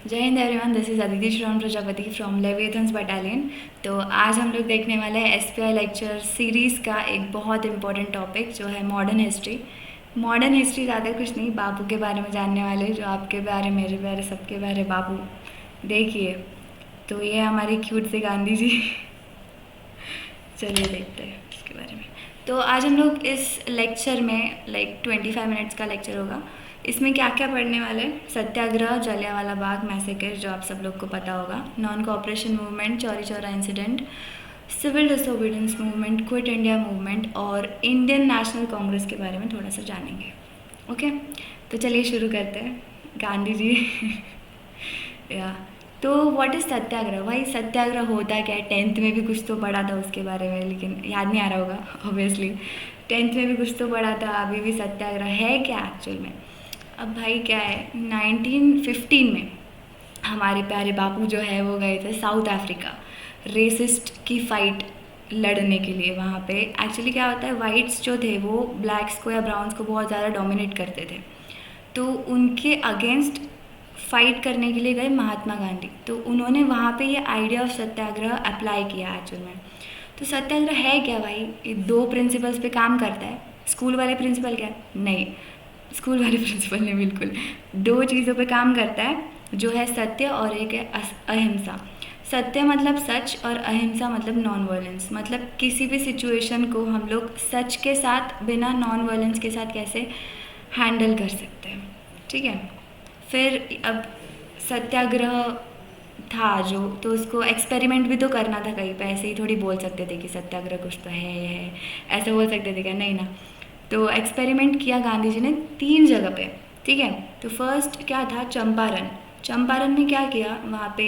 जय Hind everyone, this is Aditi Shravan Prajapati from Leviathans battalion. तो आज हम लोग देखने वाले हैं एसपीआई लेक्चर सीरीज़ का एक बहुत इंपॉर्टेंट टॉपिक जो है मॉडर्न हिस्ट्री। मॉडर्न हिस्ट्री ज़्यादा कुछ नहीं, बापू के बारे में जानने वाले, जो आपके बारे, मेरे बारे, सबके बारे बापू। देखिए, तो ये हमारी क्यूट से गांधी जी। चलिए देखते हैं इसके बारे में। तो आज हम लोग इस लेक्चर में 25 मिनट्स का लेक्चर होगा। इसमें क्या क्या पढ़ने वाले? सत्याग्रह, जलियांवाला बाग मैसेकर जो आप सब लोग को पता होगा, non cooperation movement, Chauri Chaura incident, civil disobedience movement, quit India movement और इंडियन नेशनल कांग्रेस के बारे में थोड़ा सा जानेंगे। ओके, तो चलिए शुरू करते हैं। गांधी जी। या तो व्हाट इज़ सत्याग्रह? भाई सत्याग्रह होता क्या है? 10th में भी कुछ तो पढ़ा था उसके बारे में, लेकिन याद नहीं आ रहा होगा ऑब्वियसली। 10th में भी कुछ तो पढ़ा था, अभी भी सत्याग्रह है क्या एक्चुअल में? अब भाई क्या है, 1915 में हमारे प्यारे बापू जो है वो गए थे साउथ अफ्रीका रेसिस्ट की फ़ाइट लड़ने के लिए। वहाँ पे एक्चुअली क्या होता है, वाइट्स जो थे वो ब्लैक्स को या ब्राउन्स को बहुत ज़्यादा डोमिनेट करते थे, तो उनके अगेंस्ट फाइट करने के लिए गए महात्मा गांधी। तो उन्होंने वहाँ पे ये आइडिया ऑफ सत्याग्रह अप्लाई किया एक्चुअल में। तो सत्याग्रह है क्या भाई? ये दो प्रिंसिपल्स पे काम करता है। स्कूल वाले प्रिंसिपल क्या? नहीं, स्कूल वाले प्रिंसिपल ने बिल्कुल दो चीज़ों पे काम करता है, जो है सत्य और एक है अहिंसा। सत्य मतलब सच और अहिंसा मतलब नॉन वायलेंस। मतलब किसी भी सिचुएशन को हम लोग सच के साथ, बिना नॉन वायलेंस के साथ कैसे हैंडल कर सकते हैं। ठीक है, फिर अब सत्याग्रह था जो, तो उसको एक्सपेरिमेंट भी तो करना था कहीं पे। ऐसे ही थोड़ी बोल सकते थे कि सत्याग्रह कुछ तो है, ऐसे बोल सकते थे क्या? नहीं ना। तो एक्सपेरिमेंट किया गांधी जी ने 3 जगह पे। ठीक है, तो फर्स्ट क्या था, चंपारण। चंपारण में क्या किया, वहाँ पे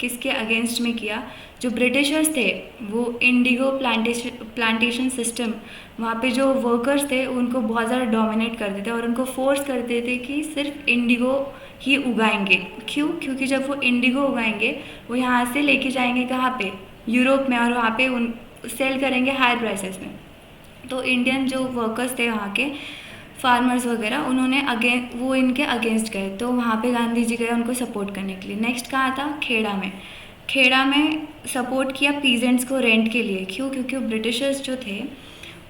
किसके अगेंस्ट में किया? जो ब्रिटिशर्स थे वो इंडिगो प्लांटेशन सिस्टम, वहाँ पे जो वर्कर्स थे उनको बहुत ज़्यादा डोमिनेट करते थे और उनको फोर्स करते थे कि सिर्फ इंडिगो ही उगाएंगे। क्यों? क्योंकि जब वो इंडिगो उगाएंगे वो यहाँ से लेके जाएंगे कहाँ पे? यूरोप में, और वहाँ पे उन सेल करेंगे हायर प्राइसेस में। तो इंडियन जो वर्कर्स थे वहाँ के, फार्मर्स वगैरह, उन्होंने वो इनके अगेंस्ट गए। तो वहाँ पे गांधी जी गए उनको सपोर्ट करने के लिए। नेक्स्ट कहाँ था? खेड़ा में। खेड़ा में सपोर्ट किया पीजेंट्स को रेंट के लिए। क्यों? क्योंकि वो ब्रिटिशर्स जो थे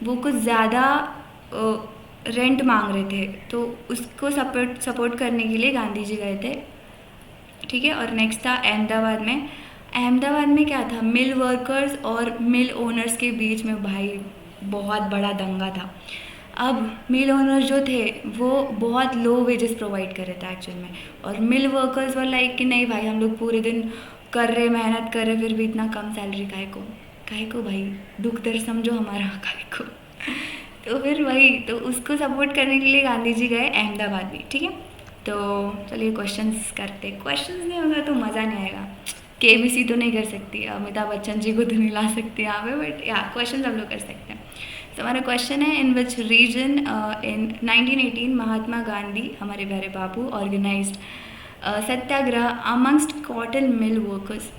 वो कुछ ज़्यादा रेंट मांग रहे थे, तो उसको सपोर्ट करने के लिए गांधी जी गए थे। ठीक है, और नेक्स्ट था अहमदाबाद में। अहमदाबाद में क्या था, मिल वर्कर्स और मिल ओनर्स के बीच में भाई बहुत बड़ा दंगा था। अब मिल ओनर्स जो थे वो बहुत लो वेजेस प्रोवाइड कर रहे थे एक्चुअल में, और मिल वर्कर्स वर लाइक कि नहीं भाई, हम लोग पूरे दिन कर रहे, मेहनत कर रहे, फिर भी इतना कम सैलरी काहे को भाई, दुख दर्द समझो हमारा, काहे को। तो फिर वही, तो उसको सपोर्ट करने के लिए गांधी जी गए अहमदाबाद भी। ठीक है, तो चलिए क्वेश्चंस करते। क्वेश्चंस नहीं होगा तो मज़ा नहीं आएगा। केबीसी तो नहीं कर सकती, अमिताभ बच्चन जी को तो नहीं ला सकती यहाँ पे, बट या क्वेश्चन हम लोग कर सकते हैं। तो हमारा क्वेश्चन है, इन विच रीजन इन 1918 महात्मा गांधी, हमारे प्यारे Bapu, organised satyagraha amongst cotton mill workers.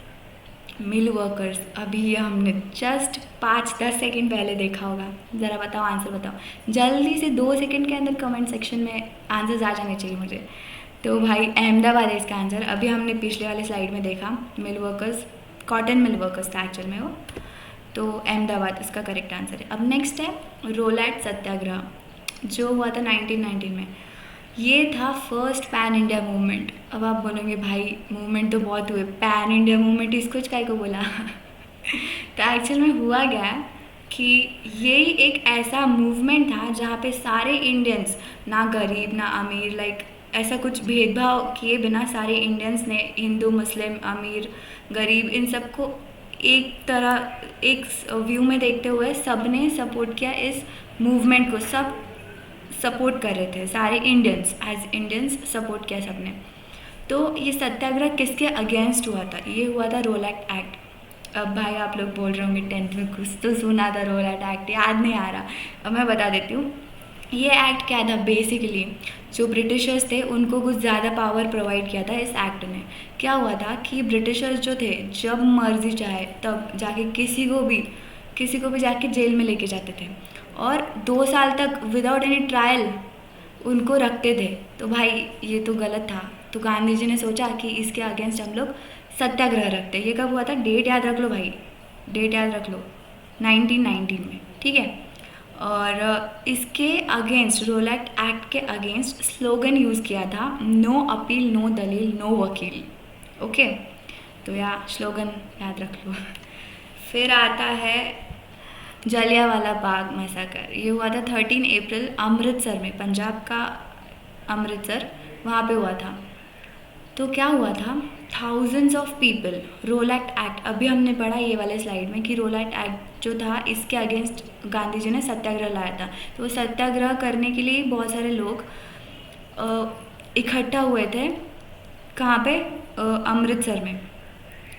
Mill workers, अभी ये हमने जस्ट 5-10 सेकेंड पहले देखा होगा। ज़रा बताओ, आंसर बताओ जल्दी से, 2 सेकेंड के अंदर कमेंट सेक्शन में आंसर्स आ जाने चाहिए मुझे। तो भाई अहमदाबाद है इसका आंसर। अभी हमने पिछले वाले स्लाइड में देखा, मिल वर्कर्स, कॉटन मिल वर्कर्स था एक्चुअल में वो। तो अहमदाबाद इसका करेक्ट आंसर है। अब नेक्स्ट है रोलैट सत्याग्रह, जो हुआ था 1919 में। ये था फर्स्ट पैन इंडिया मूवमेंट। अब आप बोलोगे भाई मूवमेंट तो बहुत हुए, पैन इंडिया मूवमेंट इसको काय को बोला? तो एक्चुअल में हुआ क्या कि यही एक ऐसा मूवमेंट था जहाँ पे सारे इंडियंस, ना गरीब ना अमीर, लाइक ऐसा कुछ भेदभाव किए बिना सारे इंडियंस ने, हिंदू मुस्लिम अमीर गरीब, इन सबको एक तरह, एक व्यू में देखते हुए सबने सपोर्ट किया इस मूवमेंट को। सब सपोर्ट कर रहे थे, सारे इंडियंस, एज इंडियंस सपोर्ट किया सबने। तो ये सत्याग्रह किसके अगेंस्ट हुआ था? ये हुआ था रोलैट एक्ट। अब भाई आप लोग बोल रहे होंगे 10th में कुछ तो सुना था रोलैट एक्ट, याद नहीं आ रहा। अब मैं बता देती हूँ, ये एक्ट क्या था बेसिकली, जो ब्रिटिशर्स थे उनको कुछ ज़्यादा पावर प्रोवाइड किया था इस एक्ट ने। क्या हुआ था कि ब्रिटिशर्स जो थे जब मर्जी चाहे तब जाके किसी को भी जाके जेल में लेके जाते थे, और 2 साल तक विदाउट एनी ट्रायल उनको रखते थे। तो भाई ये तो गलत था, तो गांधी जी ने सोचा कि इसके अगेंस्ट हम लोग सत्याग्रह रखते हैं। ये कब हुआ था, डेट याद रख लो भाई, डेट याद रख लो, 1919 में, ठीक है। और इसके अगेंस्ट, रोलैट एक्ट के अगेंस्ट स्लोगन यूज़ किया था, नो अपील, नो दलील, नो वकील। ओके, तो यह स्लोगन याद रख लो। फिर आता है जलियांवाला बाग मैसाकर। ये हुआ था 13 अप्रैल अमृतसर में, पंजाब का अमृतसर, वहाँ पे हुआ था। तो क्या हुआ था, thousands of people, Rowlatt act, अभी हमने पढ़ा ये वाले स्लाइड में कि रोलैट एक्ट जो था इसके अगेंस्ट गांधी जी ने सत्याग्रह लाया था। तो सत्याग्रह करने के लिए बहुत सारे लोग इकट्ठा हुए थे, कहाँ पे, अमृतसर में,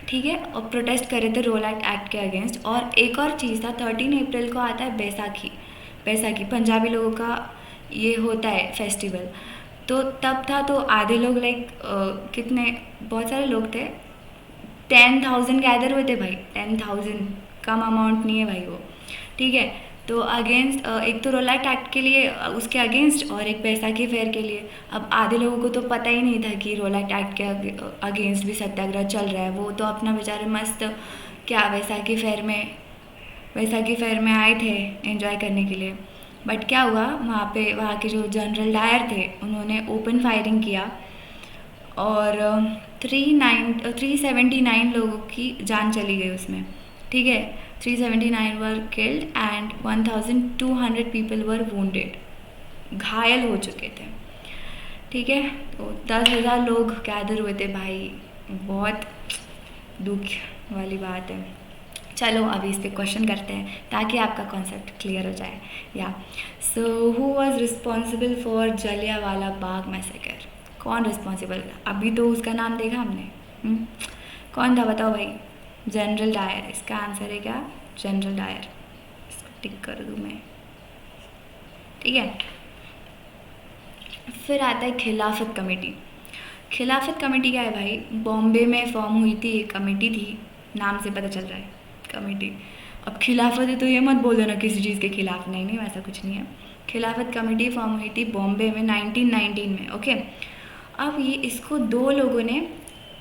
ठीक है, और प्रोटेस्ट कर रहे थे रोलैट एक्ट के अगेंस्ट। और एक और चीज़ था, 13 अप्रैल को आता है बैसाखी, बैसाखी पंजाबी लोगों का ये होता है फेस्टिवल। तो तब था, तो आधे लोग लाइक कितने, बहुत सारे लोग थे, 10,000 गैदर हुए थे भाई, 10,000, कम अमाउंट नहीं है भाई वो, ठीक है। तो अगेंस्ट, एक तो रोलैट एक्ट के लिए उसके अगेंस्ट, और एक बैसाखी फेयर के लिए। अब आधे लोगों को तो पता ही नहीं था कि रोलैट एक्ट के अगेंस्ट भी सत्याग्रह चल रहा है। वो तो अपना बेचारे मस्त क्या बैसाखी फेयर में आए थे एंजॉय करने के लिए। बट क्या हुआ वहाँ पे, वहाँ के जो जनरल डायर थे उन्होंने ओपन फायरिंग किया और 379 लोगों की जान चली गई उसमें, ठीक है। 379 were killed and 1200 people were wounded, घायल हो चुके थे, ठीक है। तो 10,000 लोग गैदर हुए थे भाई, बहुत दुख वाली बात है। चलो अभी इस पर क्वेश्चन करते हैं ताकि आपका कॉन्सेप्ट क्लियर हो जाए। या so who was responsible for Jallianwala Bagh massacre, कौन रिस्पॉन्सिबल था? अभी तो उसका नाम देखा हमने, कौन था बताओ भाई? General Dyer. इसका आंसर है क्या? General Dyer. इसको टिक कर दूँ मैं, ठीक है। फिर आता है खिलाफत कमेटी। खिलाफत कमेटी क्या है भाई? बॉम्बे में फॉर्म हुई थी, एक कमेटी थी, नाम से पता चल रहा है कमेटी। अब खिलाफत है तो ये मत बोल देना किसी चीज़ के खिलाफ, नहीं नहीं वैसा कुछ नहीं है। खिलाफत कमेटी फॉर्म हुई थी बॉम्बे में 1919 में, ओके। अब ये इसको दो लोगों ने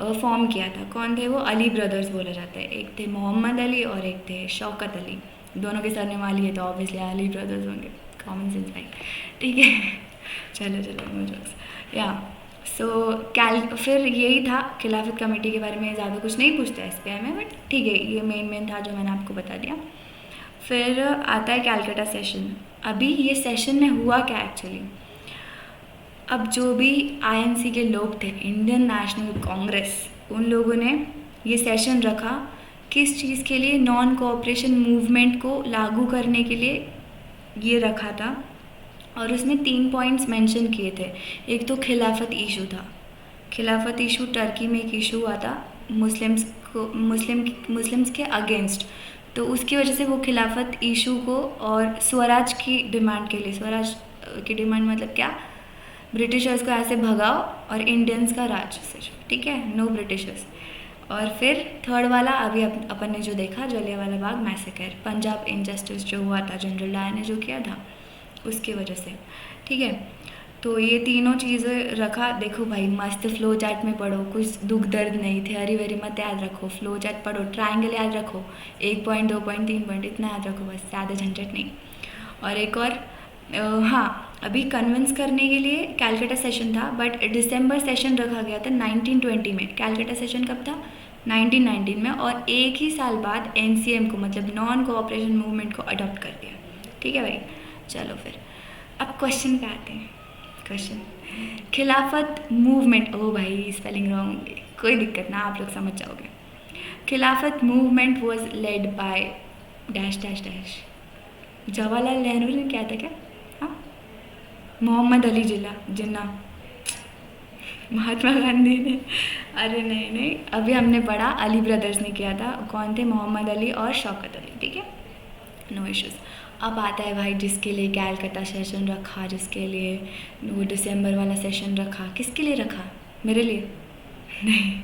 फॉर्म किया था। कौन थे वो? अली ब्रदर्स बोले जाते हैं। एक थे मोहम्मद अली और एक थे शौकत अली। दोनों के सरनेम वाली है तो ऑब्वियसली अली ब्रदर्स होंगे, कॉमन सेंस भाई, ठीक है। चलो चलो नो जोक्स। या सो फिर यही था खिलाफत कमेटी के बारे में, ज़्यादा कुछ नहीं पूछता इस पे में, बट ठीक है ये मेन था जो मैंने आपको बता दिया। फिर आता है कैलकाटा सेशन। अभी ये सेशन में हुआ क्या एक्चुअली? अब जो भी आईएनसी के लोग थे, इंडियन नेशनल कांग्रेस, उन लोगों ने ये सेशन रखा किस चीज़ के लिए? नॉन कोऑपरेशन मूवमेंट को लागू करने के लिए ये रखा था। और उसमें 3 पॉइंट्स मेंशन किए थे। एक तो खिलाफत इशू था। खिलाफत इशू टर्की में एक इशू हुआ था मुस्लिम्स के अगेंस्ट, तो उसकी वजह से वो खिलाफत इशू को और स्वराज की डिमांड के लिए, स्वराज की डिमांड मतलब क्या? ब्रिटिशर्स को ऐसे भगाओ और इंडियंस का राज सिर्फ, ठीक है, नो ब्रिटिशर्स। और फिर थर्ड वाला अभी अपन ने जो देखा, जलियांवाला बाग मैसेकर, पंजाब इनजस्टिस जो हुआ था, जनरल डायर ने जो किया था उसकी वजह से, ठीक है। तो ये तीनों चीज़ें रखा। देखो भाई मस्त फ्लो चार्ट में पढ़ो, कुछ दुख दर्द नहीं थे, हरी वरी मत याद रखो, फ्लो चार्ट पढ़ो, ट्रायंगल याद रखो, 1 पॉइंट 2 पॉइंट 3 पॉइंट इतना याद रखो बस, ज़्यादा झंझट नहीं। और एक और हाँ, अभी कन्विंस करने के लिए कैलकाटा सेशन था, बट दिसंबर सेशन रखा गया था 1920 में। कैलकाटा सेशन कब था? 1919 में। और एक ही साल बाद एनसीएम को, मतलब नॉन कोऑपरेशन मूवमेंट को अडॉप्ट कर दिया, ठीक है भाई। चलो फिर अब क्वेश्चन पे आते हैं। क्वेश्चन, खिलाफत मूवमेंट, ओ भाई स्पेलिंग रॉन्ग होंगे, कोई दिक्कत ना, आप लोग समझ जाओगे। खिलाफत movement was led by dash dash dash. Jawaharlal Nehru ने क्या था क्या? हाँ, मोहम्मद अली जिन्ना, महात्मा गांधी ने, अरे नहीं नहीं, अभी हमने पढ़ा अली ब्रदर्स ने किया था। कौन थे? मोहम्मद अली और शौकत अली, ठीक है, नो इश्यूज़। अब आता है भाई जिसके लिए कैलकाटा सेशन रखा, जिसके लिए वो दिसंबर वाला सेशन रखा, किसके लिए रखा? मेरे लिए नहीं,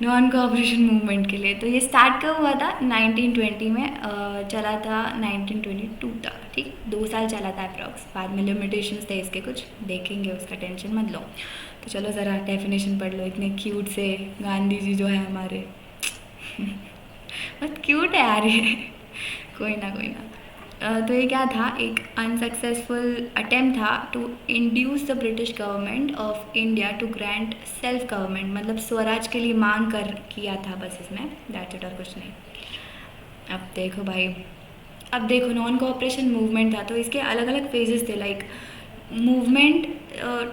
नॉन कोऑपरेशन मूवमेंट के लिए। तो ये स्टार्ट कब हुआ था? 1920 में, चला था 1922 तक, ठीक, 2 साल चला था अप्रॉक्स। बाद में लिमिटेशंस थे इसके कुछ, देखेंगे उसका टेंशन मत लो। तो चलो ज़रा डेफिनेशन पढ़ लो, इतने क्यूट से गांधी जी जो है हमारे। बहुत क्यूट है यार ये। कोई ना कोई ना। तो ये क्या था, एक अनसक्सेसफुल अटेम्प्ट था to induce the British government of India to grant self government, मतलब स्वराज के लिए मांग कर किया था बस इसमें, दैट्स इट और कुछ नहीं। अब देखो भाई, अब देखो नॉन कोऑपरेशन मूवमेंट था तो इसके अलग अलग फेजेस थे। लाइक मूवमेंट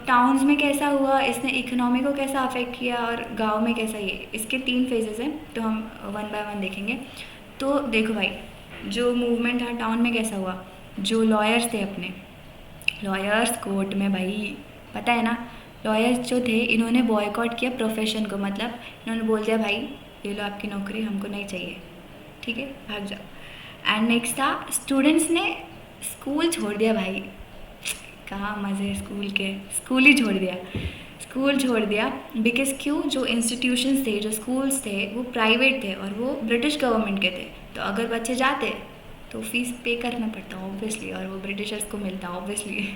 टाउन्स में कैसा हुआ, इसने इकोनॉमी को कैसा अफेक्ट किया, और गांव में कैसा, ये इसके 3 फेजेस हैं, तो हम वन बाय वन देखेंगे। तो देखो भाई, जो मूवमेंट था टाउन में कैसा हुआ, जो लॉयर्स थे अपने, लॉयर्स कोर्ट में भाई, पता है ना, लॉयर्स जो थे इन्होंने बॉयकॉट किया प्रोफेशन को, मतलब इन्होंने बोल दिया भाई ये लो आपकी नौकरी, हमको नहीं चाहिए, ठीक है भाग जाओ। एंड नेक्स्ट था स्टूडेंट्स ने स्कूल छोड़ दिया भाई, कहाँ मज़े स्कूल के, स्कूल ही छोड़ दिया, स्कूल छोड़ दिया बिकॉज क्यों, जो इंस्टीट्यूशंस थे, जो स्कूल्स थे वो प्राइवेट थे और वो ब्रिटिश गवर्नमेंट के थे, तो अगर बच्चे जाते तो फीस पे करना पड़ता ऑब्वियसली, और वो ब्रिटिशर्स को मिलता ऑब्वियसली।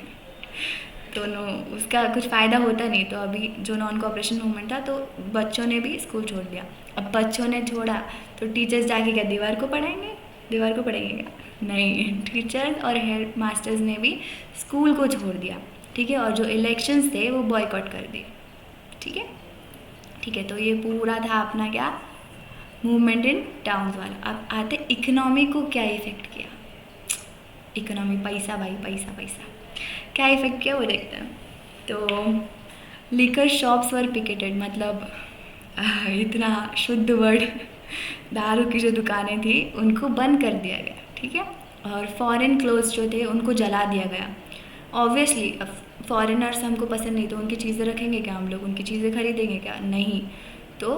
तो नो, उसका कुछ फ़ायदा होता नहीं। तो अभी जो नॉन कोऑपरेशन मूवमेंट था तो बच्चों ने भी स्कूल छोड़ दिया। अब बच्चों ने छोड़ा तो टीचर्स जाके क्या दीवार को पढ़ाएंगे, दीवार को पढ़ाएंगे क्या, नहीं, टीचर्स और हेड मास्टर्स ने भी स्कूल को छोड़ दिया, ठीक है, और जो इलेक्शंस थे वो बॉयकॉट कर दिए, ठीक है, ठीक है। तो ये पूरा था अपना क्या, मूवमेंट इन टाउन्स वाला। अब आते इकोनॉमी को क्या इफेक्ट किया, इकोनॉमी, पैसा भाई, पैसा पैसा क्या इफेक्ट किया वो देखते हैं। तो लिकर शॉप्स वर पिकेटेड, मतलब इतना शुद्ध वर्ड, दारू की जो दुकानें थी उनको बंद कर दिया गया, ठीक है, और फॉरेन क्लोथ्स जो थे उनको जला दिया गया। ऑब्वियसली फॉरेनर्स हमको पसंद नहीं, तो उनकी चीज़ें रखेंगे क्या हम लोग, उनकी चीज़ें खरीदेंगे क्या, नहीं। तो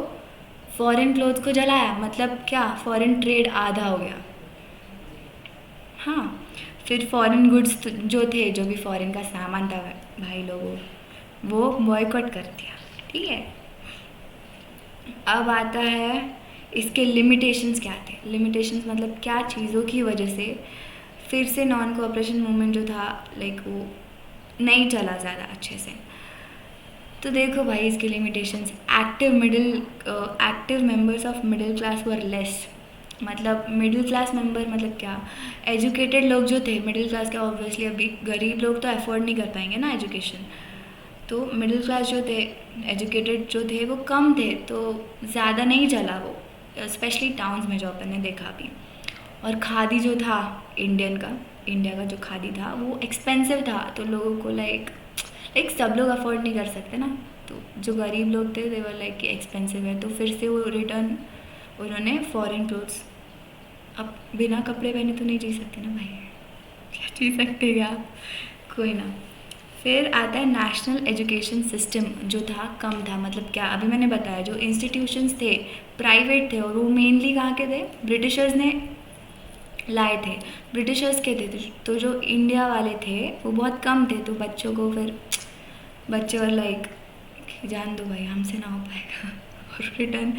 फॉरेन क्लोथ्स को जलाया, मतलब क्या, फॉरेन ट्रेड आधा हो गया। हाँ, फिर फॉरेन गुड्स जो थे, जो भी फॉरेन का सामान था भाई लोगों, वो बॉयकॉट कर दिया, ठीक है। अब आता है इसके लिमिटेशंस क्या थे, लिमिटेशंस मतलब क्या चीज़ों की वजह से फिर से नॉन कोऑपरेशन मूवमेंट जो था लाइक वो नहीं चला ज़्यादा अच्छे से। तो देखो भाई इसके limitations, active members of middle class were less, मतलब मिडिल क्लास मेंबर मतलब क्या, एजुकेटेड लोग जो थे, मिडिल क्लास का ऑब्वियसली अभी गरीब लोग तो अफोर्ड नहीं कर पाएंगे ना एजुकेशन, तो मिडिल क्लास जो थे, एजुकेटेड जो थे वो कम थे, तो ज़्यादा नहीं चला वो, स्पेशली टाउन्स में जो अपन ने देखा अभी। और खादी जो था इंडिया का जो खादी था वो एक्सपेंसिव था, तो लोगों को लाइक सब लोग अफोर्ड नहीं कर सकते ना, तो जो गरीब लोग थे दे वर लाइक कि एक्सपेंसिव है, तो फिर से वो रिटर्न उन्होंने फॉरेन क्लोथ्स। अब बिना कपड़े पहने तो नहीं जी सकते ना भाई, क्या जी सकते क्या, कोई ना। फिर आता है नेशनल एजुकेशन सिस्टम जो था कम था, मतलब क्या, अभी मैंने बताया जो इंस्टीट्यूशंस थे प्राइवेट थे, और वो मेनली कहाँ के थे, ब्रिटिशर्स ने लाए थे, ब्रिटिशर्स के थे, तो जो इंडिया वाले थे वो बहुत कम थे, तो बच्चों को फिर बच्चे और लाइक जान दो भाई हमसे ना हो पाएगा, और रिटर्न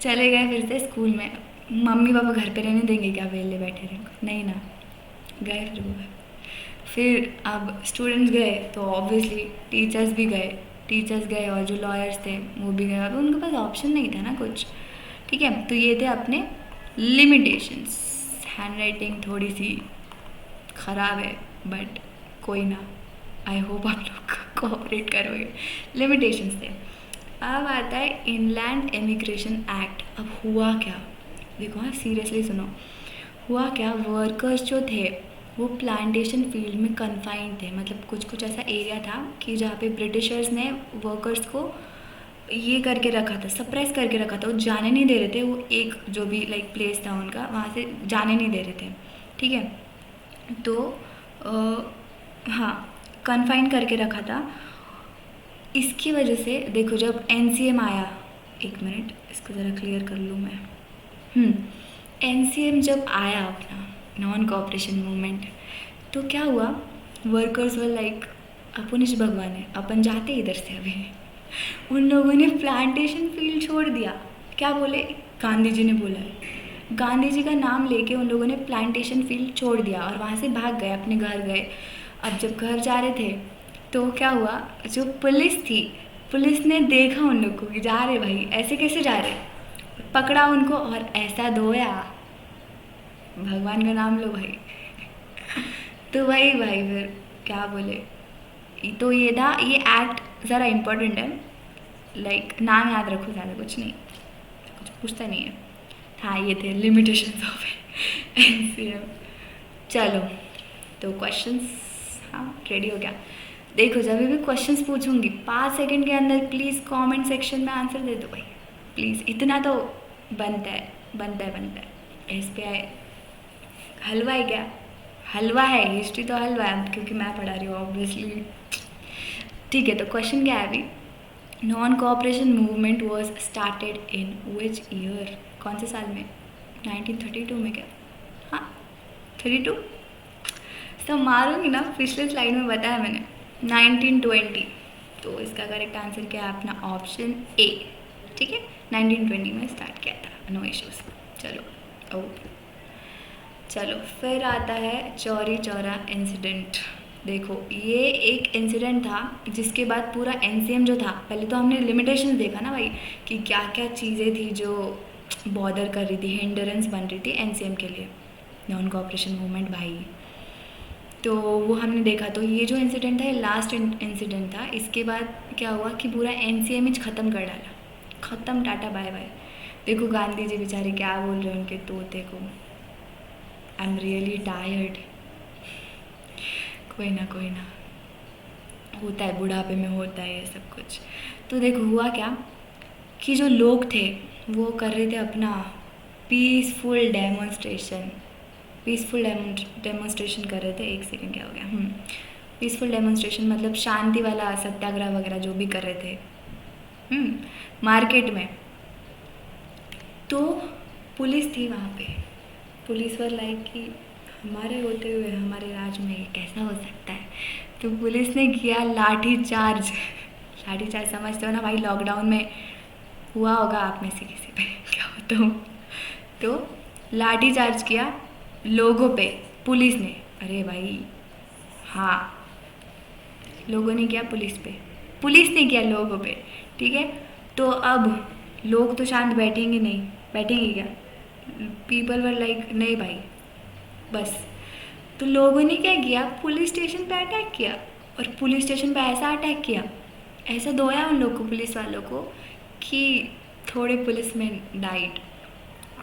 चले गए फिर से स्कूल में। मम्मी पापा घर पे रहने देंगे क्या, वेले बैठे रहेंगे, नहीं ना, गए फिर वो। फिर अब स्टूडेंट्स गए तो ऑब्वियसली टीचर्स गए और जो लॉयर्स थे वो भी गए, और उनके पास ऑप्शन नहीं था ना कुछ, ठीक है। तो ये थे अपने लिमिटेशंस। हैंड राइटिंग थोड़ी सी ख़राब है बट कोई ना, आई होप आप लोग कोऑपरेट करोगे। लिमिटेशंस थे। अब आता है इनलैंड इमिग्रेशन एक्ट। अब हुआ क्या, देखो हाँ सीरियसली सुनो, हुआ क्या, वर्कर्स जो थे वो प्लांटेशन फील्ड में कन्फाइंड थे, मतलब कुछ ऐसा एरिया था कि जहाँ पे ब्रिटिशर्स ने वर्कर्स को ये करके रखा था, सप्रेस करके रखा था, वो जाने नहीं दे रहे थे, वो एक जो भी लाइक प्लेस था उनका वहाँ से जाने नहीं दे रहे थे, ठीक है। तो हाँ, कन्फाइन करके रखा था। इसकी वजह से देखो जब एनसीएम आया, एक मिनट इसको ज़रा क्लियर कर लूँ मैं। एनसीएम जब आया अपना नॉन कोऑपरेशन मूवमेंट, तो क्या हुआ, वर्कर्स वर लाइक अपुनिश भगवान है, अपन जाते इधर से अभी। उन लोगों ने प्लांटेशन फील्ड छोड़ दिया, क्या बोले, गांधी जी ने बोला है, गांधी जी का नाम लेके उन लोगों ने प्लांटेशन फील्ड छोड़ दिया और वहाँ से भाग गए, अपने घर गए। अब जब घर जा रहे थे तो क्या हुआ, जो पुलिस थी, पुलिस ने देखा उन लोग को कि जा रहे भाई, ऐसे कैसे जा रहे, पकड़ा उनको और ऐसा धोया, भगवान का नाम लो भाई। तो वही भाई फिर क्या बोले, तो ये था, ये एक्ट ज़रा इम्पोर्टेंट है, लाइक नाम याद रखो, ज़्यादा कुछ नहीं, कुछ पूछता नहीं है। हाँ ये थे लिमिटेशंस ऑफ एनसीएम। चलो तो क्वेश्चंस, हाँ रेडी हो गया। देखो जब भी क्वेश्चंस पूछूंगी 5 सेकंड के अंदर प्लीज़ कमेंट सेक्शन में आंसर दे दो भाई, प्लीज़, इतना तो बनता है, बनता है, बनता है। SBI हलवा है क्या, हलवा है, हिस्ट्री तो हलवा है, क्योंकि मैं पढ़ा रही हूँ ऑब्वियसली। ठीक है, तो क्वेश्चन क्या है अभी, non cooperation movement was started in which year, कौन से साल में, 1932 में क्या, हाँ 32, तो मारूंगी ना, पिछले स्लाइड में बताया मैंने 1920, तो इसका करेक्ट आंसर क्या है अपना ऑप्शन ए। ठीक है, 1920 में स्टार्ट किया था, नो इश्यूज। चलो ओके, चलो फिर आता है चौरी चौरा इंसिडेंट। देखो ये एक इंसिडेंट था जिसके बाद पूरा एनसीएम जो था, पहले तो हमने लिमिटेशंस देखा ना भाई कि क्या क्या चीज़ें थी जो बॉदर कर रही थी, हिंडरेंस बन रही थी एनसीएम के लिए, नॉन कोऑपरेशन मूवमेंट भाई, तो वो हमने देखा। तो ये जो इंसिडेंट था ये लास्ट इंसिडेंट था, इसके बाद क्या हुआ कि पूरा एनसीएम ही ख़त्म कर डाला, ख़त्म, टाटा बाय बाय। देखो गांधी जी बेचारे क्या बोल रहे हैं उनके तोते को, आई एम रियली टायर्ड, कोई ना कोई ना, होता है बुढ़ापे में, होता है ये सब कुछ। तो देखो हुआ क्या कि जो लोग थे वो कर रहे थे अपना पीसफुल डेमोन्स्ट्रेशन, पीसफुल डेमोन्स्ट्रेशन कर रहे थे। एक सेकंड, क्या हो गया, पीसफुल डेमोन्स्ट्रेशन मतलब शांति वाला सत्याग्रह वगैरह जो भी कर रहे थे मार्केट में। तो पुलिस थी वहाँ पे, पुलिस वर लाइक कि हमारे होते हुए हमारे राज में ये कैसा हो सकता है, तो पुलिस ने किया लाठी चार्ज। लाठी चार्ज समझते हो ना भाई, लॉकडाउन में हुआ होगा आप में से किसी पे क्या होता हो, तो लाठी चार्ज किया लोगों पे पुलिस ने, अरे भाई हाँ, लोगों ने किया पुलिस पे, पुलिस ने किया लोगों पे। ठीक है, तो अब लोग तो शांत बैठेंगे नहीं, बैठेंगे क्या, पीपल वर लाइक नहीं भाई बस। तो लोगों ने क्या किया, पुलिस स्टेशन पे अटैक किया, और पुलिस स्टेशन पे ऐसा अटैक किया, ऐसा धोया उन लोग को, पुलिस वालों को, कि थोड़े पुलिस में डाइट,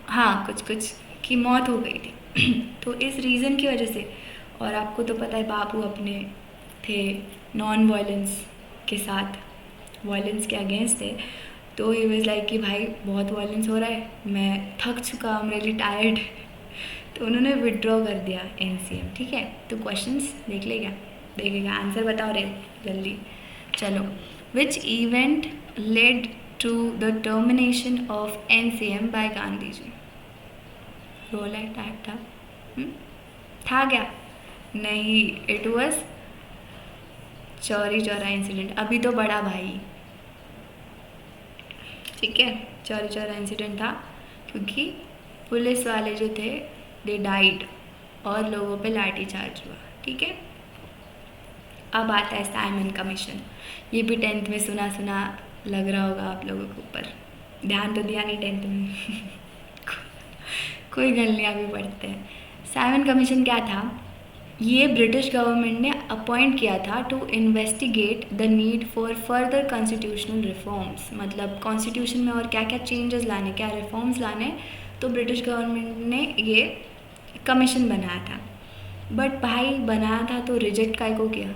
हाँ कुछ कुछ की मौत हो गई थी। तो इस रीज़न की वजह से, और आपको तो पता है बापू अपने थे नॉन वायलेंस के साथ, वायलेंस के अगेंस्ट थे, तो ही वाज लाइक कि भाई बहुत वायलेंस हो रहा है, मैं थक चुका, आई एम रियली टायर्ड, तो उन्होंने विड्रॉ कर दिया एनसीएम। ठीक है, तो क्वेश्चंस देख देखेगा, आंसर बताओ रे जल्दी। चलो, which event led to the termination of NCM by Gandhi ji, Rowlatt अटैक था क्या, नहीं, it was Chauri Chaura incident, अभी तो बड़ा भाई। ठीक है, चौरी चौरा इंसिडेंट था क्योंकि पुलिस वाले जो थे दे डाइड और लोगों पे लाठी चार्ज हुआ। ठीक है, अब आता है साइमन कमीशन, ये भी 10th में सुना सुना लग रहा होगा आप लोगों के ऊपर, ध्यान तो दिया नहीं 10th में कोई गल नहीं, अभी पढ़ते हैं। साइमन कमीशन क्या था, ये ब्रिटिश गवर्नमेंट ने अपॉइंट किया था to investigate the need for further constitutional reforms, मतलब कॉन्स्टिट्यूशन में और क्या क्या चेंजेस लाने, क्या रिफॉर्म्स लाने, तो ब्रिटिश गवर्नमेंट ने ये कमीशन बनाया था। बट भाई बनाया था तो रिजेक्ट काय को किया,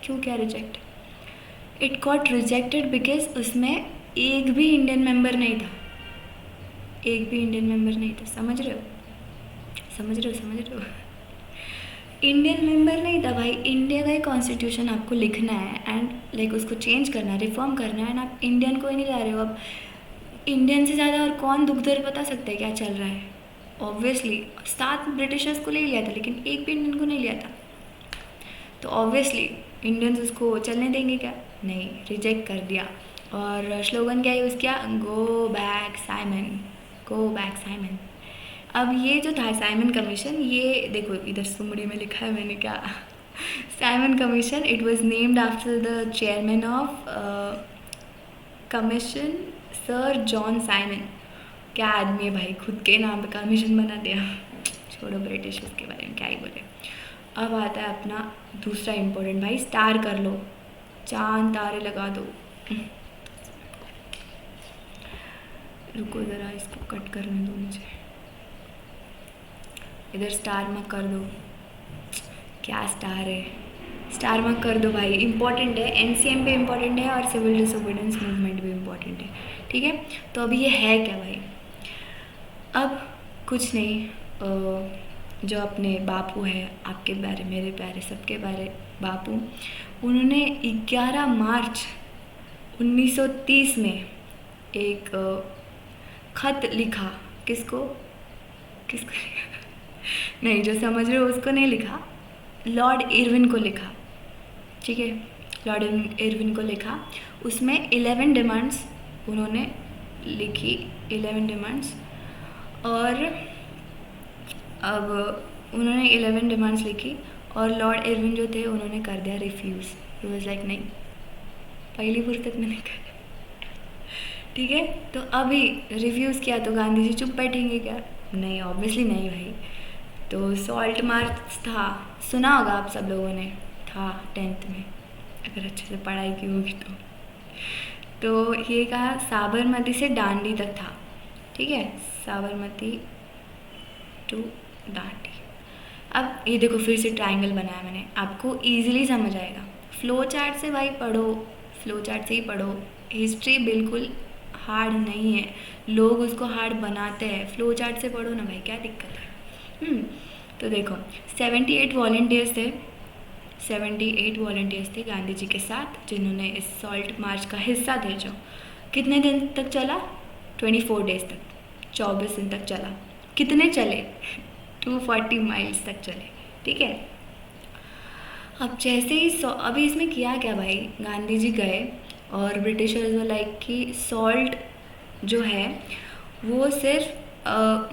क्यों किया reject, it got rejected because उसमें एक भी इंडियन मेंबर नहीं था, एक भी इंडियन मेंबर नहीं था, समझ रहे हो, समझ रहे हो, समझ रहे हो, इंडियन मेंबर नहीं था भाई। इंडिया का ही कॉन्स्टिट्यूशन आपको लिखना है एंड लाइक उसको चेंज करना है, रिफॉर्म करना है, एंड आप इंडियन को ही नहीं ला रहे हो। अब इंडियन से ज़्यादा और कौन दुख दर्द बता सकता है क्या चल रहा है, ऑब्वियसली 7 ब्रिटिशर्स को ले लिया था लेकिन एक भी इंडियन को नहीं लिया था, तो ऑब्वियसली इंडियंस उसको चलने देंगे क्या, नहीं, रिजेक्ट कर दिया। और स्लोगन क्या यूज़ किया, go back Simon, go back Simon. अब ये जो था साइमन कमीशन, ये देखो इधर सुमड़ी में लिखा है मैंने क्या, Simon commission, it was named after the chairman of commission sir John Simon, क्या आदमी है भाई, खुद के नाम पे कमीशन बना दिया। छोड़ो ब्रिटिश उसके बारे में क्या ही बोले। अब आता है अपना दूसरा इम्पोर्टेंट भाई, स्टार कर लो, चांद तारे लगा दो। रुको ज़रा इसको कट करने दो मुझे, इधर स्टार मार्क कर दो। क्या स्टार है, स्टार मार्क कर दो भाई, इम्पॉर्टेंट है, एनसीएम भी इम्पॉर्टेंट है और सिविल डिसोबीडियंस मूवमेंट भी इम्पॉर्टेंट है। ठीक है, तो अभी ये है क्या भाई, अब कुछ नहीं, जो अपने बापू है, आपके प्यारे मेरे प्यारे सबके प्यारे बापू, उन्होंने 11 मार्च 1930 में एक खत लिखा। किसको नहीं, जो समझ रहे हो उसको नहीं लिखा, लॉर्ड इरविन को लिखा। ठीक है, लॉर्ड इरविन को लिखा। उसमें 11 डिमांड्स उन्होंने लिखी, 11 डिमांड्स। और अब उन्होंने 11 डिमांड्स लिखी और लॉर्ड इरविन जो थे उन्होंने कर दिया रिफ्यूज़। ही वाज लाइक नहीं, पहली फुर्सत में नहीं कर। ठीक है, तो अभी रिफ्यूज़ किया तो गांधी जी चुप बैठेंगे क्या? नहीं, ऑब्वियसली नहीं भाई। तो सॉल्ट मार्च था, सुना होगा आप सब लोगों ने, था 10th में, अगर अच्छे से पढ़ाई की होगी तो ये कहा साबरमती से डांडी तक था। ठीक है, साबरमती टू डांडी। अब ये देखो फिर से ट्रायंगल बनाया मैंने, आपको इजीली समझ आएगा। फ्लो चार्ट से भाई पढ़ो, फ्लो चार्ट से ही पढ़ो। हिस्ट्री बिल्कुल हार्ड नहीं है, लोग उसको हार्ड बनाते हैं। फ्लो चार्ट से पढ़ो ना भाई, क्या दिक्कत है। तो देखो 78 वॉलंटियर्स थे, 78 वॉलंटियर्स थे गांधी जी के साथ, जिन्होंने इस सॉल्ट मार्च का हिस्सा थे। जो कितने दिन तक चला? 24 डेज तक, 24 दिन तक चला। कितने चले? 240 माइल्स तक चले। ठीक है, अब जैसे ही अभी इसमें किया क्या भाई, गांधी जी गए और ब्रिटिशर्स वो लाइक कि सॉल्ट जो है वो सिर्फ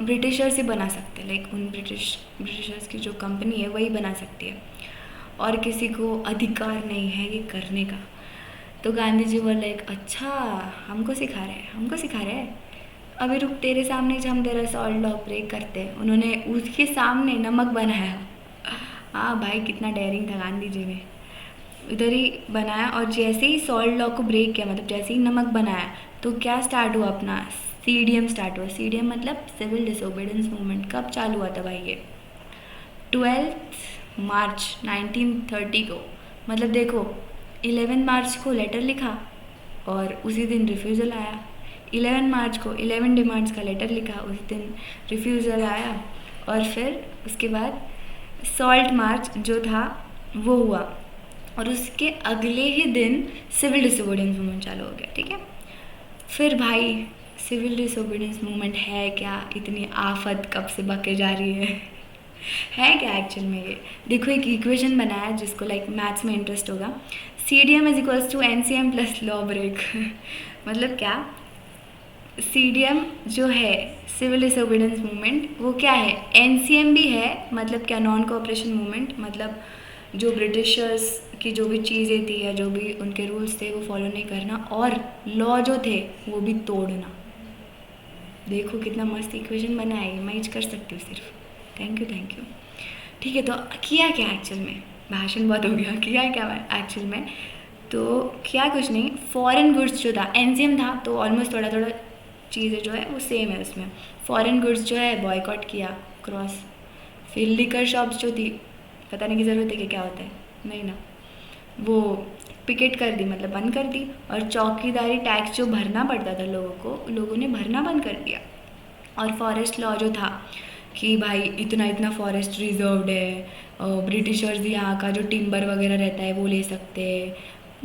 ब्रिटिशर्स ही बना सकते हैं, लाइक उन ब्रिटिशर्स की जो कंपनी है वही बना सकती है और किसी को अधिकार नहीं है ये करने का। तो गांधी जी वो लाइक अच्छा हमको सिखा रहे हैं, अभी रुक, तेरे सामने जब हम तेरा सॉल्ट लॉ ब्रेक करते हैं। उन्होंने उसके सामने नमक बनाया। हाँ भाई, कितना डेयरिंग था गांधी जी में, उधर ही बनाया। और जैसे ही सॉल्ट लॉ को ब्रेक किया, मतलब जैसे ही नमक बनाया, तो क्या स्टार्ट हुआ अपना सीडीएम स्टार्ट हुआ। सीडीएम मतलब सिविल डिसोबीडियंस मूवमेंट। कब चालू हुआ था भाई ये? 12 मार्च 1930 को। मतलब देखो 11 मार्च को लेटर लिखा और उसी दिन रिफ्यूज़ल आया। 11 मार्च को 11 डिमांड्स का लेटर लिखा, उसी दिन रिफ्यूज़ल आया। और फिर उसके बाद सॉल्ट मार्च जो था वो हुआ और उसके अगले ही दिन सिविल डिसोबीडियंस मूवमेंट चालू हो गया। ठीक है, फिर भाई सिविल डिसोबीडियंस मूवमेंट है क्या? इतनी आफत कब से बके जा रही है क्या एक्चुअल में? ये देखो एक इक्वेशन बनाया जिसको लाइक मैथ्स में इंटरेस्ट होगा। CDM is equals to NCM plus law break. मतलब क्या, CDM जो है सिविल डिसोबीडियंस मूवमेंट वो क्या है? NCM भी है, मतलब क्या, नॉन कोऑपरेशन मूवमेंट, मतलब जो ब्रिटिशर्स की जो भी चीज़ें थी या जो भी उनके रूल्स थे वो फॉलो नहीं करना, और लॉ जो थे वो भी तोड़ना। देखो कितना मस्त इक्वेशन बना है, मैं कर सकती हूँ सिर्फ। Thank you. ठीक है, तो किया क्या एक्चुअल में? भाषण बहुत हो गया, किया क्या एक्चुअल में? तो किया कुछ नहीं, फॉरेन गुड्स जो था, NCM था तो ऑलमोस्ट थोड़ा चीज़ें जो है वो सेम है उसमें। फॉरेन गुड्स जो है बॉयकॉट किया क्रॉस। फिर लिकर शॉप्स जो थी, बताने की ज़रूरत है कि क्या होता है? नहीं ना, वो पिकेट कर दी, मतलब बंद कर दी। और चौकीदारी टैक्स जो भरना पड़ता था लोगों को, लोगों ने भरना बंद कर दिया। और फॉरेस्ट लॉ जो था कि भाई इतना फॉरेस्ट रिजर्व्ड है, ब्रिटिशर्स यहाँ का जो टिम्बर वगैरह रहता है वो ले सकते हैं,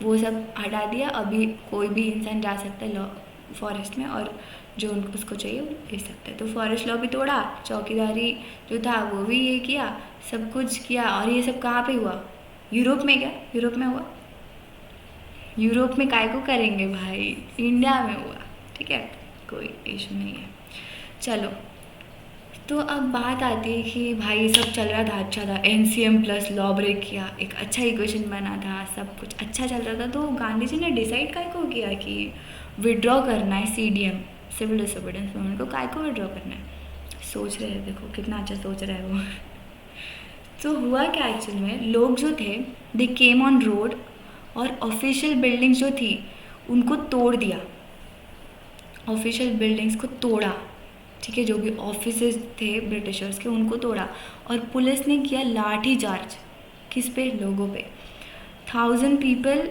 वो सब हटा दिया। अभी कोई भी इंसान जा सकता है लॉ फॉरेस्ट में और जो उनको उसको चाहिए वो ले सकता है। तो फॉरेस्ट लॉ भी तोड़ा, चौकीदारी जो था वो भी ये किया, सब कुछ किया। और ये सब कहाँ पे हुआ? यूरोप में। क्या यूरोप में हुआ? यूरोप में काय को करेंगे भाई, इंडिया में हुआ। ठीक है, कोई इशू नहीं है। चलो, तो अब बात आती है कि भाई ये सब चल रहा था, अच्छा था, NCM प्लस लॉ ब्रेक किया, एक अच्छा इक्वेशन बना था, सब कुछ अच्छा चल रहा था। तो गांधी जी ने डिसाइड काय को किया कि विड्रॉ करना है CDM, सिविल डिसोबीडियंस मूवमेंट को, काय को विड्रॉ करना है? सोच रहे हैं, देखो कितना अच्छा सोच रहा है वो। तो हुआ क्या एक्चुअल में, लोग जो थे दे केम ऑन रोड और ऑफिशियल बिल्डिंग्स जो थी उनको तोड़ दिया, ऑफिशियल बिल्डिंग्स को तोड़ा, ठीक है, जो भी ऑफिसेस थे ब्रिटिशर्स के उनको तोड़ा, और पुलिस ने किया लाठी चार्ज, किस पे? लोगों पे। 1000 पीपल,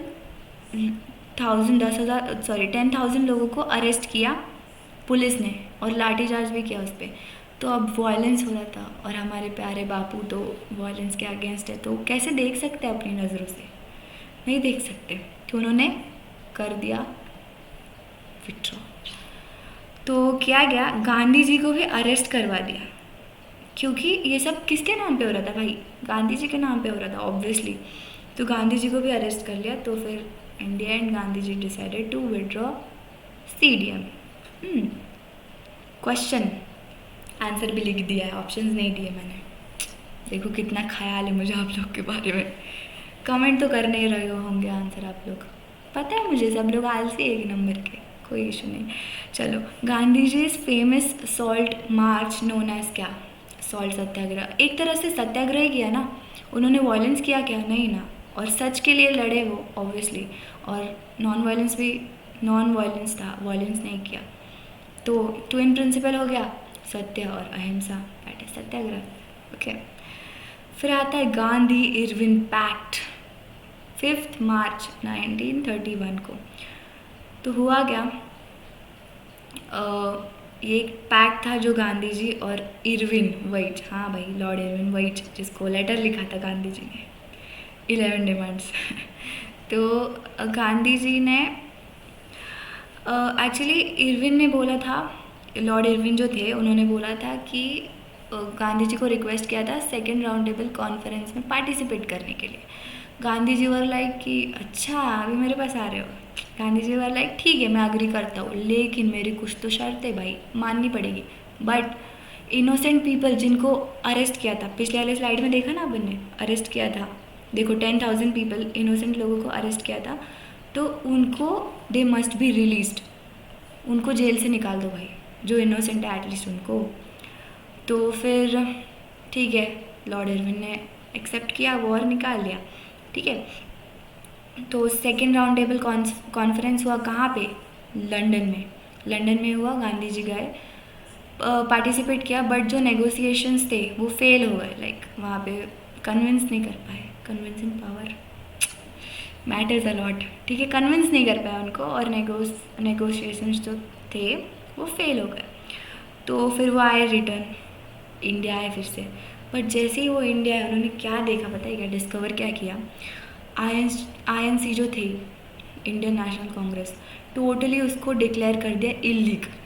10,000 लोगों को अरेस्ट किया पुलिस ने, और लाठी चार्ज भी किया उस पर। तो अब वायलेंस हो रहा था, और हमारे प्यारे बापू तो वायलेंस के अगेंस्ट है, तो कैसे देख सकते हैं अपनी नज़रों से? नहीं देख सकते, तो उन्होंने कर दिया विड्रॉ। तो क्या गया, गांधी जी को भी अरेस्ट करवा दिया, क्योंकि ये सब किसके नाम पे हो रहा था भाई? गांधी जी के नाम पे हो रहा था ऑब्वियसली। तो गांधी जी को भी अरेस्ट कर लिया। तो फिर India and Gandhi ji decided to withdraw CDM। Question answer भी लिख दिया है, ऑप्शंस नहीं दिए मैंने। देखो कितना ख्याल है मुझे आप लोग के बारे में। कमेंट तो कर नहीं रहे होंगे आंसर आप लोग, पता है मुझे, सब लोग आलसी एक नंबर के, कोई इशू नहीं। चलो, Gandhi ji is famous salt march known as क्या? सॉल्ट सत्याग्रह। एक तरह से सत्याग्रह ही किया ना, उन्होंने वायलेंस किया क्या? नहीं ना, और सच के लिए लड़े वो ऑब्वियसली, और नॉन वायलेंस था, वायलेंस नहीं किया। तो ट्विन प्रिंसिपल हो गया, सत्य और अहिंसा, दैट इज सत्याग्रह। ओके, फिर आता है गांधी इरविन पैक्ट, 5 मार्च 1931 को। तो हुआ क्या, ये एक पैक्ट था जो गांधी जी और इरविन वाइट, हाँ भाई लॉर्ड इरविन वाइट, जिसको लेटर लिखा था गांधी जी ने 11 डिमांड्स। तो गांधी जी ने एक्चुअली इरविन ने बोला था, लॉर्ड इरविन जो थे उन्होंने बोला था कि गांधी जी को रिक्वेस्ट किया था सेकेंड राउंड टेबल कॉन्फ्रेंस में पार्टिसिपेट करने के लिए। गांधी जी वर लाइक कि अच्छा अभी मेरे पास आ रहे हो। गांधी जी वर लाइक ठीक है मैं अग्री करता हूँ, लेकिन मेरी कुछ तो शर्त है भाई, माननी पड़ेगी। बट इनोसेंट पीपल जिनको अरेस्ट किया था, पिछले वाले स्लाइड में देखा ना अपन ने, अरेस्ट किया था, देखो 10,000 पीपल इनोसेंट लोगों को अरेस्ट किया था, तो उनको दे मस्ट बी रिलीज्ड, उनको जेल से निकाल दो भाई, जो इनोसेंट है एटलीस्ट उनको। तो फिर ठीक है, लॉर्ड इरविन ने एक्सेप्ट किया वो और निकाल लिया, ठीक है। तो सेकेंड राउंड टेबल कॉन्फ्रेंस हुआ कहाँ पे? लंदन में हुआ। गांधी जी गए, पार्टिसिपेट किया, बट जो नेगोशिएशंस थे वो फेल हो गए, लाइक वहाँ पे कन्विंस नहीं कर पाए। कन्विंसिंग पावर मैटर्स अलॉट, ठीक है, कन्विंस नहीं कर पाया उनको, और नेगोशिएशंस जो थे वो फेल हो गए। तो फिर वो आए रिटर्न, इंडिया आए फिर से। बट जैसे ही वो इंडिया आए उन्होंने क्या देखा पता है क्या? डिस्कवर क्या किया? INC जो थी, इंडियन नेशनल कांग्रेस, टोटली उसको डिक्लेयर कर दिया इलीगल।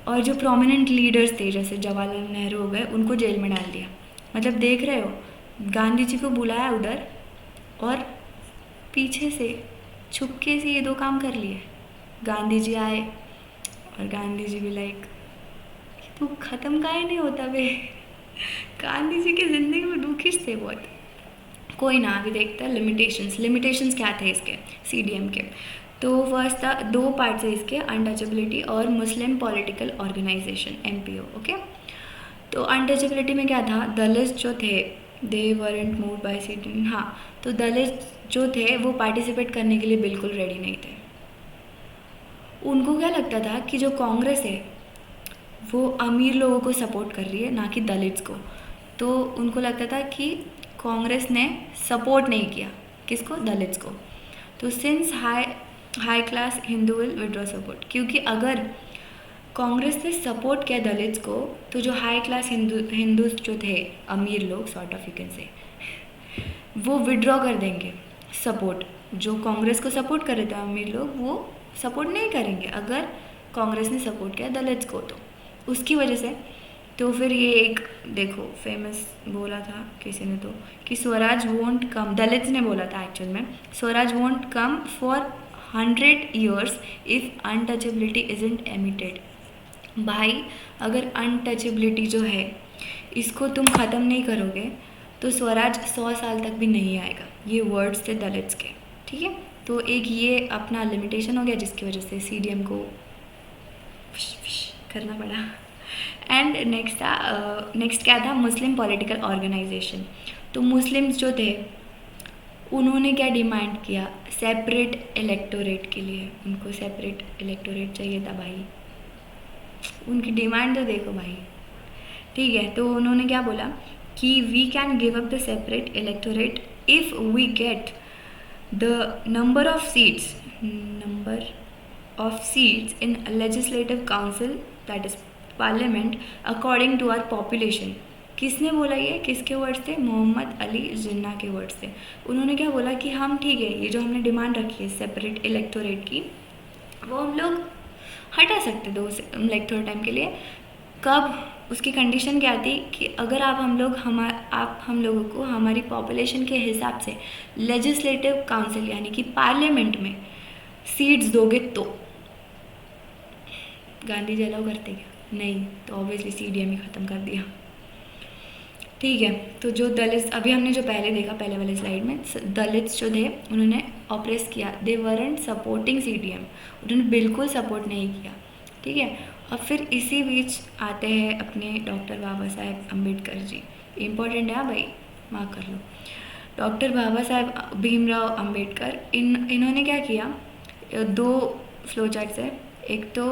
और जो प्रोमिनेंट लीडर्स थे जैसे जवाहरलाल नेहरू हो गए, उनको जेल में डाल दिया। मतलब देख रहे हो, गांधी जी को बुलाया उधर और पीछे से छुपके से ये 2 काम कर लिए। गांधी जी आए और गांधी जी भी लाइक तू ख़त्म काहे नहीं होता बे। गांधी जी की ज़िंदगी में दुखिश थे बहुत। कोई ना, अभी देखते हैं लिमिटेशंस क्या थे इसके CDM के। तो फर्स्ट था 2 पार्ट्स है इसके, अनटचेबिलिटी और Muslim political organization MPO। Okay, तो अनटचेबिलिटी में क्या था? दलित जो थे they weren't moved by CDM। हाँ, तो दलित जो थे वो पार्टिसिपेट करने के लिए बिल्कुल रेडी नहीं थे। उनको क्या लगता था कि जो कांग्रेस है वो अमीर लोगों को सपोर्ट कर रही है, ना कि दलित्स को। तो उनको लगता था कि कांग्रेस ने सपोर्ट नहीं किया किसको? दलित्स को। तो since high class Hindu will withdraw support, क्योंकि अगर कांग्रेस ने सपोर्ट किया दलित्स को तो जो हाई क्लास हिंदूज जो थे, अमीर लोग sort of you can say, वो विड्रॉ कर देंगे सपोर्ट। जो कांग्रेस को सपोर्ट कर रहे थे अमीर लोग, वो सपोर्ट नहीं करेंगे अगर कांग्रेस ने सपोर्ट किया दलित्स को। तो उसकी वजह से तो फिर ये एक देखो फेमस बोला था किसी ने तो कि स्वराज वोंट कम, दलित्स ने बोला था एक्चुअल में, Swaraj won't come for 100 years if untouchability isn't emitted. भाई अगर अनटचेबिलिटी जो है इसको तुम ख़त्म नहीं करोगे तो स्वराज 100 साल तक भी नहीं आएगा। ये वर्ड्स थे दलित्स के। ठीक है, तो एक ये अपना लिमिटेशन हो गया जिसकी वजह से CDM को करना पड़ा। एंड नेक्स्ट क्या था, मुस्लिम पॉलिटिकल ऑर्गेनाइजेशन। तो मुस्लिम्स जो थे उन्होंने क्या डिमांड किया, सेपरेट इलेक्टोरेट के लिए, उनको सेपरेट इलेक्टोरेट चाहिए था भाई, उनकी डिमांड तो देखो भाई। ठीक है, तो उन्होंने क्या बोला कि we can give up the separate electorate if we get the number of seats in legislative council that is parliament according to our population. किसने बोला ये, किसके वर्ड्स थे, मोहम्मद अली जिन्ना के वर्ड्स थे। उन्होंने क्या बोला कि हम ठीक है, ये जो हमने डिमांड रखी है सेपरेट इलेक्टोरेट की, वो हम लोग हटा सकते थे उसे लाइक थोड़े टाइम के लिए। कब, उसकी कंडीशन क्या थी कि अगर आप हम लोगों को हमारी पॉपुलेशन के हिसाब से लेजिस्लेटिव काउंसिल यानी कि पार्लियामेंट में सीट्स दोगे तो। गांधी जी अलाउ करते क्या, नहीं, तो ऑब्वियसली CDM ही ख़त्म कर दिया। ठीक है, तो जो दलित, अभी हमने जो पहले देखा पहले वाले स्लाइड में, दलित जो थे उन्होंने ऑप्रेस किया, दे वरंट सपोर्टिंग CDM, उन्होंने बिल्कुल सपोर्ट नहीं किया। ठीक है, और फिर इसी बीच आते हैं अपने डॉक्टर बाबा साहेब अम्बेडकर जी। इम्पोर्टेंट है हाँ भाई, मार्क कर लो। डॉक्टर बाबा साहेब भीमराव अम्बेडकर, इन्होंने क्या किया, दो फ्लो चार्ट्स है। एक तो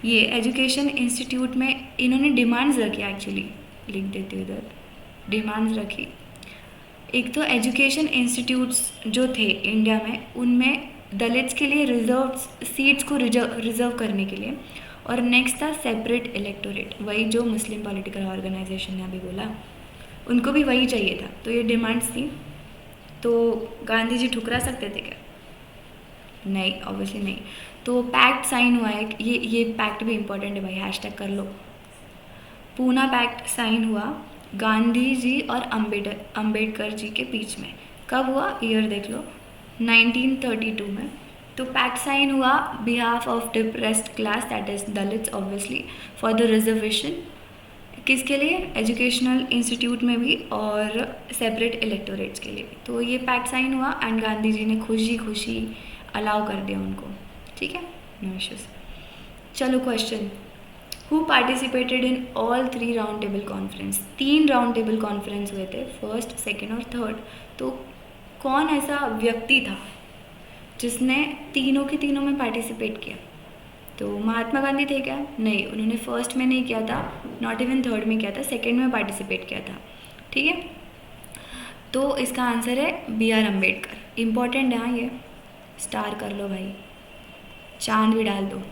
ये एजुकेशन इंस्टीट्यूट में इन्होंने डिमांड्स रखी, एक्चुअली लिख देती हूँ इधर, डिमांड्स रखी। एक तो एजुकेशन इंस्टीट्यूट्स जो थे इंडिया में, उनमें दलित्स के लिए रिजर्व सीट्स को रिजर्व करने के लिए, और नेक्स्ट था सेपरेट इलेक्टोरेट, वही जो मुस्लिम पॉलिटिकल ऑर्गेनाइजेशन ने अभी बोला, उनको भी वही चाहिए था। तो ये डिमांड्स थी, तो गांधी जी ठुकरा सकते थे क्या, नहीं, ऑब्वियसली नहीं। तो पैक्ट साइन हुआ है, ये पैक्ट भी इम्पोर्टेंट है भाई, हैशटैग कर लो। पूना पैक्ट साइन हुआ गांधी जी और अम्बेडकर जी के बीच में। कब हुआ, ईयर देख लो, 1932 में। तो पैक्ट साइन हुआ behalf of depressed class that is Dalits obviously for the reservation, किसके लिए, एजुकेशनल इंस्टीट्यूट में भी और सेपरेट इलेक्टोरेट्स के लिए भी। तो ये पैक्ट साइन हुआ एंड गांधी जी ने खुशी अलाउ कर दिया उनको। ठीक है, नो इश्यूज। चलो question, who participated in all 3 round table conference. 3 round table conference हुए थे, फर्स्ट, सेकेंड और थर्ड। तो कौन ऐसा व्यक्ति था जिसने तीनों के तीनों में पार्टिसिपेट किया, तो महात्मा गांधी थे क्या, नहीं, उन्होंने फर्स्ट में नहीं किया था, नॉट इवन थर्ड में किया था, सेकेंड में पार्टिसिपेट किया था। ठीक है, तो इसका आंसर है BR अम्बेडकर। इम्पॉर्टेंट है हाँ, ये स्टार कर लो भाई, चांद भी डाल दो।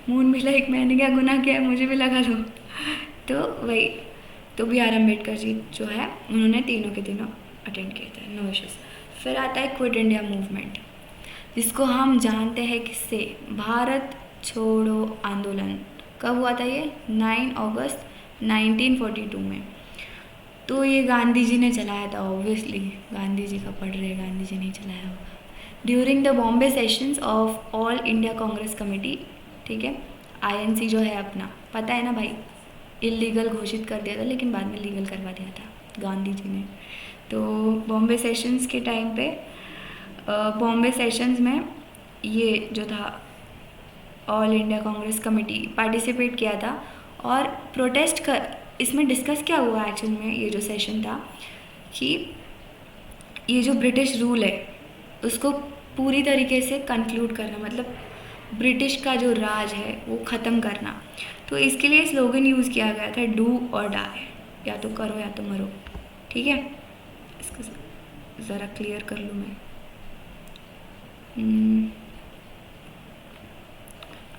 मून भी लाइक मैंने क्या गुनाह किया है, मुझे भी लगा दो। तो वही, तो BR अम्बेडकर जी जो है उन्होंने तीनों के तीनों अटेंड किए थे, नो इश्यूज। फिर आता है क्विट इंडिया मूवमेंट, जिसको हम जानते हैं किससे, भारत छोड़ो आंदोलन। कब हुआ था ये, 9 अगस्त 1942 में। तो ये गांधी जी ने चलाया था, ऑब्वियसली गांधी जी का पढ़ रहे, गांधी जी ने चलाया होगा। During the Bombay sessions of all India Congress committee. ठीक है, INC जो है अपना, पता है ना भाई, इलीगल घोषित कर दिया था लेकिन बाद में लीगल करवा दिया था गांधी जी ने। तो बॉम्बे सेशंस के टाइम पे, बॉम्बे सेशंस में ये जो था all India Congress committee participate किया था और प्रोटेस्ट कर, इसमें डिस्कस क्या हुआ एक्चुअल में, ये जो सेशन था कि ये जो ब्रिटिश रूल है उसको पूरी तरीके से कंक्लूड करना, मतलब ब्रिटिश का जो राज है वो ख़त्म करना। तो इसके लिए स्लोगन यूज़ किया गया था, डू और डाई, या तो करो या तो मरो। ठीक है, इसको ज़रा क्लियर कर लूँ मैं।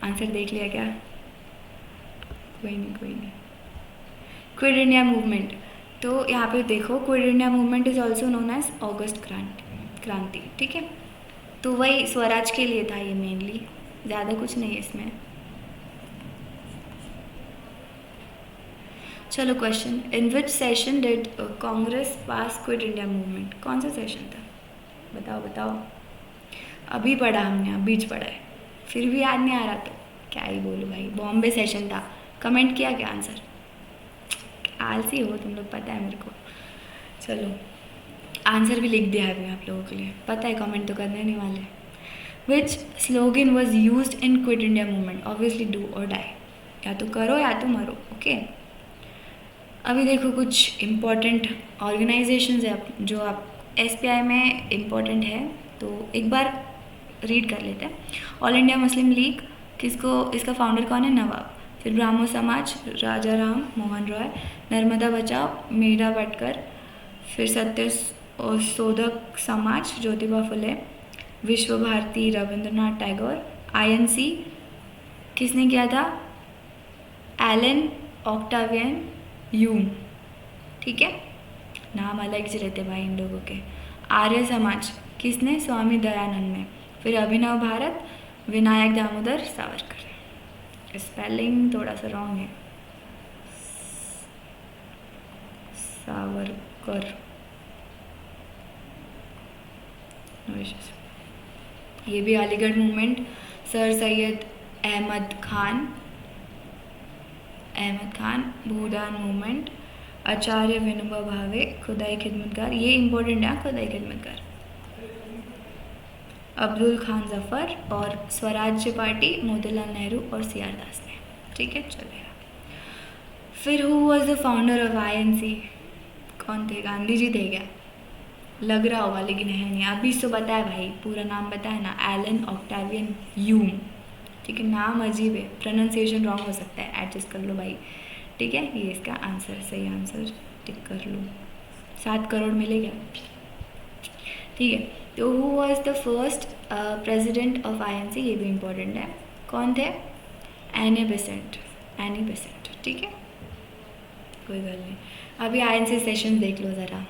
आंसर देख लिया क्या, कोई नहीं। क्विट इंडिया मूवमेंट, तो यहाँ पे देखो, quit India movement is also known as August Kranti. ठीक है, तो वही स्वराज के लिए था ये मेनली, ज़्यादा कुछ नहीं है इसमें। चलो question, in which session did Congress pass quit India movement. कौन सा सेशन था, बताओ। अभी पढ़ा हमने, बीच पढ़ा है, फिर भी याद नहीं आ रहा तो क्या ही बोलूँ भाई, बॉम्बे सेशन था। कमेंट किया क्या आंसर, आलसी हो तुम लोग, पता है मेरे को। चलो आंसर भी लिख दिया है अभी आप लोगों के लिए, पता है, कमेंट तो करने नहीं वाले। Which slogan was use in Quit India movement? Obviously do और डाई, या तो करो या तो मरो। ओके, अभी देखो कुछ इम्पॉर्टेंट ऑर्गेनाइजेशंस है जो आप SPI में इम्पॉर्टेंट है, तो एक बार रीड कर लेते हैं। ऑल इंडिया मुस्लिम लीग, किसको, इसका फाउंडर कौन है? नवाब। फिर ब्राह्मो समाज, राजा राम मोहन रॉय। नर्मदा बचाओ, मीरा भटकर। फिर सत्य शोधक समाज, ज्योतिबा फुले। विश्व भारती, रविंद्रनाथ टैगोर। INC किसने किया था? Elon Octavian यूम। ठीक है, नाम अलग से रहते भाई इन लोगों के। आर्य समाज किसने? स्वामी दयानंद ने। फिर अभिनव भारत, विनायक दामोदर सावरकर। स्पेलिंग थोड़ा सा रॉन्ग है, सावरकर। ये भी अलीगढ़ मूवमेंट। सर सैयद अहमद खान, भूदान मूवमेंट। आचार्य विनोबा भावे, खुदाई खिदमतगार। ये इम्पोर्टेंट है, खुदाई खिदमतगार। अब्दुल खान जफर। और स्वराज्य पार्टी, मोतीलाल नेहरू और CR दास ने। ठीक है, चलेगा। फिर who was the founder of INC? कौन थे? गांधी जी थे क्या? लग रहा होगा लेकिन है नहीं। अभी तो बताया भाई, पूरा नाम बताया ना, एलन ऑक्टावियन यूम। ठीक है, नाम अजीब है, प्रोनाउंसिएशन रॉन्ग हो सकता है, एडजस्ट कर लो भाई। ठीक है, ये इसका आंसर, सही आंसर टिक कर लो, 7 करोड़ मिलेगा। ठीक है, तो who was the first president of INC? ये भी इम्पोर्टेंट है। कौन थे? Annie Besant. ठीक है, कोई गल नहीं। अभी INC सेशन देख लो ज़रा,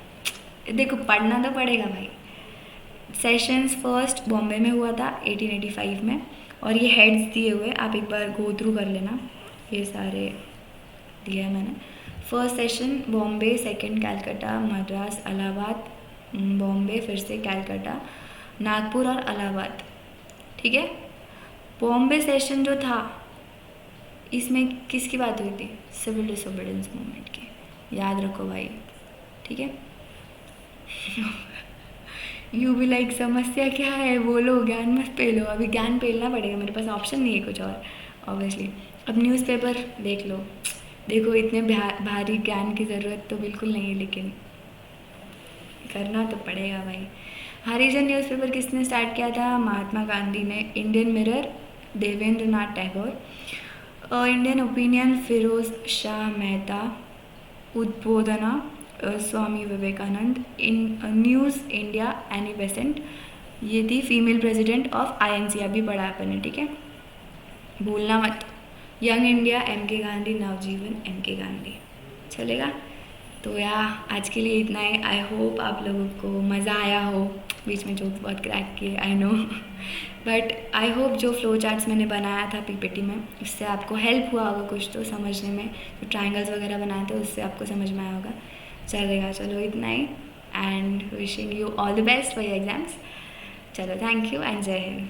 देखो पढ़ना तो पड़ेगा भाई। सेशंस फर्स्ट बॉम्बे में हुआ था 1885 में, और ये हेड्स दिए हुए, आप एक बार गो थ्रू कर लेना, ये सारे दिया है मैंने। First session Bombay, second Calcutta, Madras, Allahabad, Bombay, फिर से कैलकाटा, नागपुर और इलाहाबाद। ठीक है, बॉम्बे सेशन जो था इसमें किसकी बात हुई थी? सिविल डिसोबीडियंस मूवमेंट की, याद रखो भाई। ठीक है, यू भी लाइक समस्या क्या है, बोलो, ज्ञान मत पेलो। अभी ज्ञान पेलना पड़ेगा, मेरे पास ऑप्शन नहीं है कुछ और ऑब्वियसली। अब न्यूज़पेपर देख लो, देखो इतने भारी ज्ञान की ज़रूरत तो बिल्कुल नहीं है, लेकिन करना तो पड़ेगा भाई। हरिजन न्यूज़पेपर किसने स्टार्ट किया था? महात्मा गांधी ने। Indian Mirror, Devendra Nath Tagore. Indian Opinion, Firoz Shah Mehta. Udbodhana, Swami Vivekananda. News India, Annie Besant. ये थी फीमेल प्रेसिडेंट ऑफ INC, अभी पढ़ा अपन ने। ठीक है, भूलना मत। Young India, MK Gandhi. Navjivan, MK Gandhi. चलेगा, तो आज के लिए इतना ही। आई होप आप लोगों को मज़ा आया हो, बीच में जोक्स बहुत क्रैक किए, I know, but I hope जो फ्लो चार्ट्स मैंने बनाया था PPT में, उससे आपको हेल्प हुआ होगा कुछ तो समझने में। जो ट्रायंगल्स वगैरह बनाए थे उससे आपको समझ में आया होगा। चलेगा, चलो इतना ही, and wishing you all the best for your exams. चलो, thank you and Jai Hind.